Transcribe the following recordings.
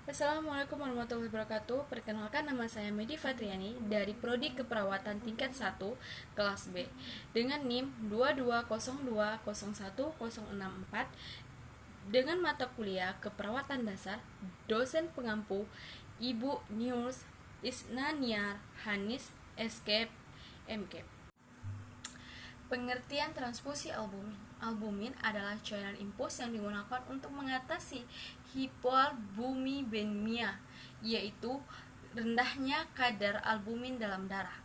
Assalamualaikum warahmatullahi wabarakatuh. Perkenalkan, nama saya Medi Fatriani dari Prodi Keperawatan tingkat 1 kelas B dengan NIM 22020164 dengan mata kuliah Keperawatan Dasar, dosen pengampu Ibu Nius Isnaniar Hanis Escape MK. Pengertian transfusi albumin. Albumin adalah cairan infus yang digunakan untuk mengatasi hipoalbuminemia, yaitu rendahnya kadar albumin dalam darah.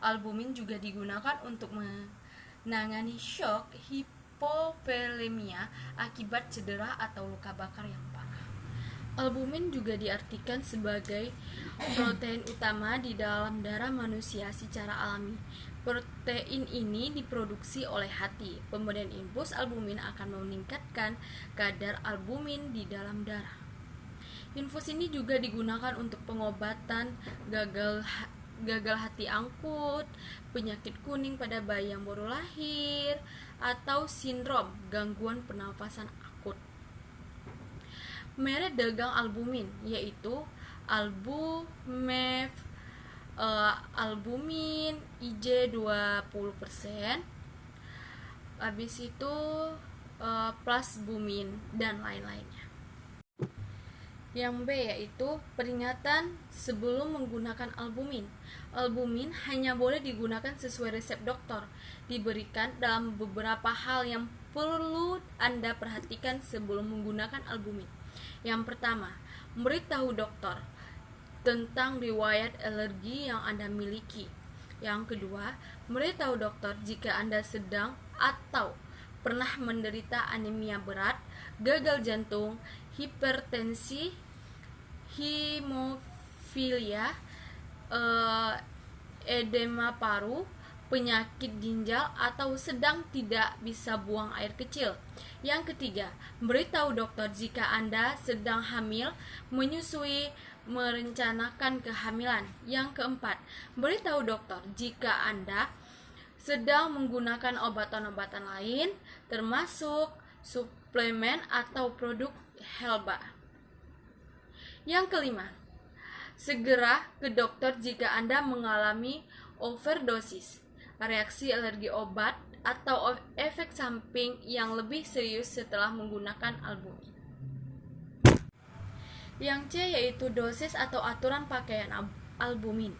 Albumin juga digunakan untuk menangani shock hipovolemia akibat cedera atau luka bakar yang parah. Albumin juga diartikan sebagai protein utama di dalam darah manusia secara alami. Protein ini diproduksi oleh hati. Pemberian infus albumin akan meningkatkan kadar albumin di dalam darah. Infus ini juga digunakan untuk pengobatan gagal hati akut, penyakit kuning pada bayi yang baru lahir, atau sindrom gangguan pernafasan akut. Merek dagang albumin yaitu Albumef, albumin, IJ 20%, habis itu plasbumin dan lain-lainnya. Yang B yaitu peringatan sebelum menggunakan albumin. Albumin hanya boleh digunakan sesuai resep dokter. Diberikan dalam beberapa hal yang perlu Anda perhatikan sebelum menggunakan albumin. Yang pertama, memberitahu dokter tentang riwayat alergi yang Anda miliki. Yang kedua, memberitahu dokter jika Anda sedang atau pernah menderita anemia berat, gagal jantung, hipertensi, hemofilia, edema paru, penyakit ginjal, atau sedang tidak bisa buang air kecil. Yang ketiga, beritahu dokter jika Anda sedang hamil, menyusui, merencanakan kehamilan. Yang keempat, beritahu dokter jika Anda sedang menggunakan obat-obatan lain, termasuk suplemen atau produk Helba. Yang kelima, segera ke dokter jika Anda mengalami overdosis, reaksi alergi obat, atau efek samping yang lebih serius setelah menggunakan albumin. Yang C yaitu dosis atau aturan pakaian albumin.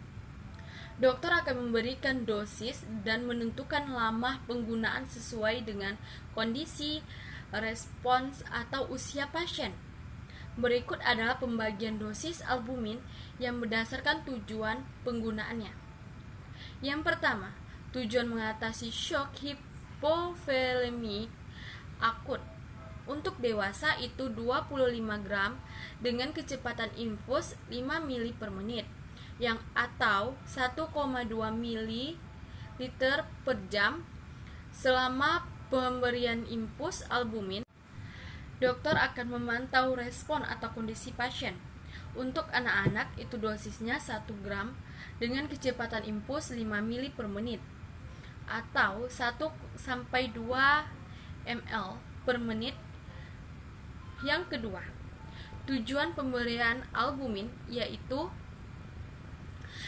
Dokter akan memberikan dosis dan menentukan lama penggunaan sesuai dengan kondisi, respons, atau usia pasien. Berikut adalah pembagian dosis albumin yang berdasarkan tujuan penggunaannya. Yang pertama, tujuan mengatasi shock hipovolemik akut. Untuk dewasa itu 25 gram dengan kecepatan infus 5 ml per menit yang atau 1,2 ml per jam. Selama pemberian infus albumin, dokter akan memantau respon atau kondisi pasien. Untuk anak-anak itu dosisnya 1 gram dengan kecepatan infus 5 ml per menit atau 1 sampai 2 ml per menit. Yang kedua, tujuan pemberian albumin yaitu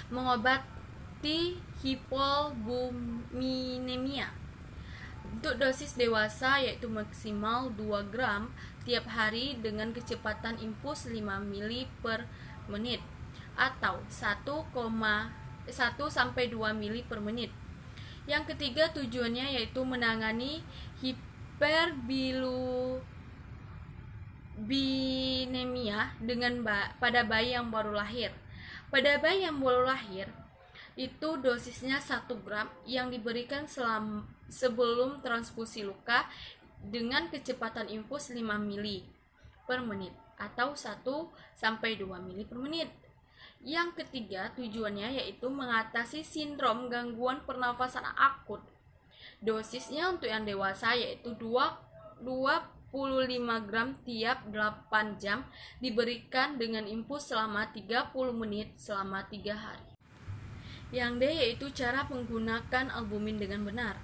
mengobati hipoalbuminemia. Untuk dosis dewasa yaitu maksimal 2 gram tiap hari dengan kecepatan infus 5 ml per menit atau 1 sampai 2 ml per menit. Yang ketiga, tujuannya yaitu menangani hiperbilirubinemia pada bayi yang baru lahir. Pada bayi yang baru lahir, itu dosisnya 1 gram yang diberikan sebelum transfusi luka dengan kecepatan infus 5 ml per menit atau 1 sampai 2 ml per menit. Yang ketiga, tujuannya yaitu mengatasi sindrom gangguan pernafasan akut. Dosisnya untuk yang dewasa yaitu 25 gram tiap 8 jam diberikan dengan infus selama 30 menit selama 3 hari. Yang D yaitu cara menggunakan albumin dengan benar.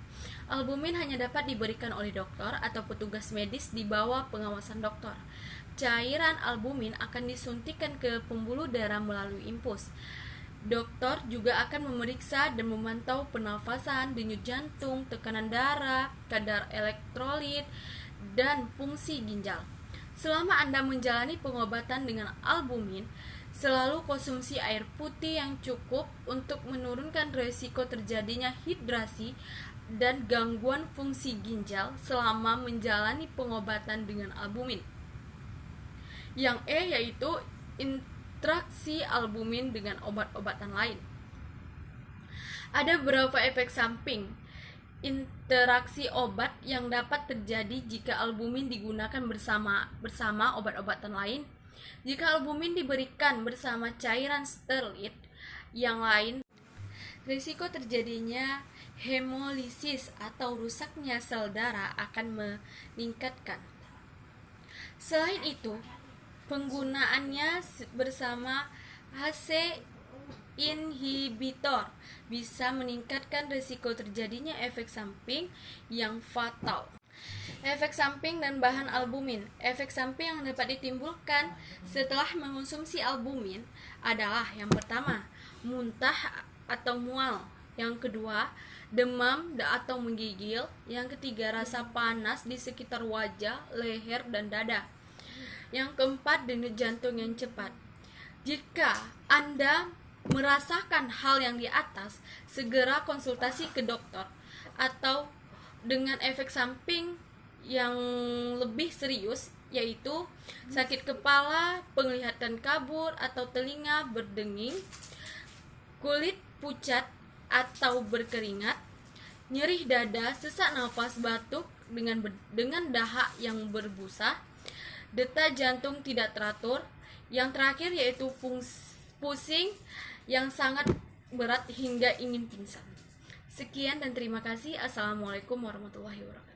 Albumin hanya dapat diberikan oleh dokter atau petugas medis di bawah pengawasan dokter. cairan albumin akan disuntikkan ke pembuluh darah melalui impuls. Dokter juga akan memeriksa dan memantau pernafasan, denyut jantung, tekanan darah, kadar elektrolit, dan fungsi ginjal. Selama Anda menjalani pengobatan dengan albumin, selalu konsumsi air putih yang cukup untuk menurunkan risiko terjadinya hidrasi dan gangguan fungsi ginjal selama menjalani pengobatan dengan albumin. Yang yaitu interaksi albumin dengan obat-obatan lain. Ada beberapa efek samping interaksi obat yang dapat terjadi jika albumin digunakan bersama obat-obatan lain. Jika albumin diberikan bersama cairan steroid yang lain, risiko terjadinya hemolisis atau rusaknya sel darah akan meningkatkan. Selain itu, penggunaannya bersama ACE inhibitor bisa meningkatkan risiko terjadinya efek samping yang fatal. Efek samping dan bahan albumin. Efek samping yang dapat ditimbulkan setelah mengonsumsi albumin adalah yang pertama, muntah atau mual. Yang kedua, demam atau menggigil. Yang ketiga, rasa panas di sekitar wajah, leher, dan dada. Yang keempat, denyut jantung yang cepat. Jika Anda merasakan hal yang di atas, segera konsultasi ke dokter. Atau dengan efek samping yang lebih serius, yaitu sakit kepala, penglihatan kabur atau telinga berdenging, kulit pucat atau berkeringat, nyeri dada, sesak nafas, batuk dengan dahak yang berbusa, detak jantung tidak teratur. Yang terakhir yaitu pusing yang sangat berat hingga ingin pingsan. Sekian dan terima kasih. Assalamualaikum warahmatullahi wabarakatuh.